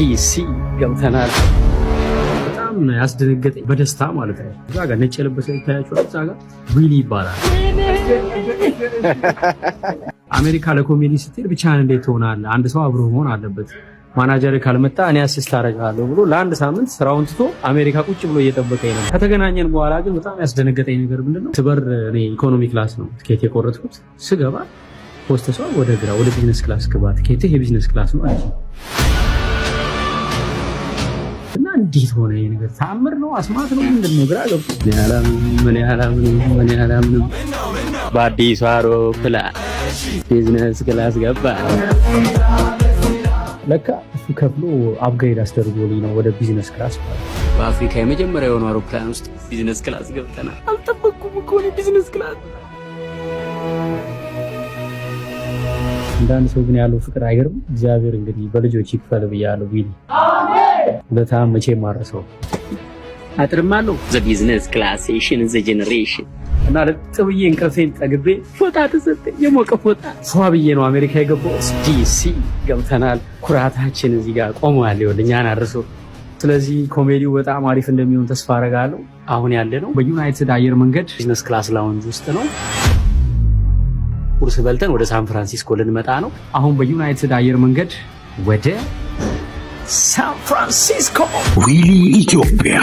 ዲሲ ገብተናል። በጣም ያስደነገጠኝ በደስታ ማለት ነው። እዛ ጋር ነጭ የለበሰ ይታያችኋል። እዛ ጋር ዊሊ ይባላል። አሜሪካ ለኮሜዲ ስትሄድ ብቻህን እንዴት ትሆናለህ? አንድ ሰው አብሮ መሆን አለበት። ማናጀር ካልመጣ እኔ አሲስት አደርጋለሁ ብሎ ለአንድ ሳምንት ስራውን ትቶ አሜሪካ ቁጭ ብሎ እየጠበቀኝ ነው። ከተገናኘን በኋላ ግን በጣም ያስደነገጠኝ ነገር ምንድነው? ስበር እኔ ኢኮኖሚ ክላስ ነው ትኬት የቆረጥኩት። ስገባ ሆስተሷ ወደ ግራ ወደ ቢዝነስ ክላስ ግባ፣ ትኬትህ የቢዝነስ ክላስ ነው አለች። እና እንዴት ሆነ ይሄ ነገር? ተአምር ነው? አስማት ነው? ምንድነው? ግራ ገብቶኛል። ምን ያላምንም በአዲሱ አውሮፕላን ቢዝነስ ክላስ ገባ። ለካ እሱ ከፍሎ አፕግሬድ አስደርጎልኝ ነው ወደ ቢዝነስ ክላስ። በአፍሪካ የመጀመሪያ የሆነ አውሮፕላን ውስጥ ቢዝነስ ክላስ ገብተናል። አልጠበቅኩም እኮ ነው ቢዝነስ ክላስ። እንዳንድ ሰው ግን ያለው ፍቅር አይገርም። እግዚአብሔር እንግዲህ በልጆች ይክፈል ብያለሁ። ቢሊ በጣም መቼ ማረሰው አጥርማለሁ። ዘ ቢዝነስ ክላሴሽን ዘ ጄኔሬሽን እና ለጥብዬ እንቅልፌን ጠግቤ ፎጣ ተሰጠኝ። የሞቀ ፎጣ ፏ ብዬ ነው አሜሪካ የገባው። ዲሲ ገብተናል። ኩራታችን እዚህ ጋር ቆሟል። ይኸውልህ እኛን አድርሶ። ስለዚህ ኮሜዲው በጣም አሪፍ እንደሚሆን ተስፋ አደርጋለሁ። አሁን ያለ ነው በዩናይትድ አየር መንገድ ቢዝነስ ክላስ ላውንጅ ውስጥ ነው። ቁርስ በልተን ወደ ሳን ፍራንሲስኮ ልንመጣ ነው። አሁን በዩናይትድ አየር መንገድ ወደ ሳን ፍራንሲስኮ። ዊሊ ኢትዮጵያ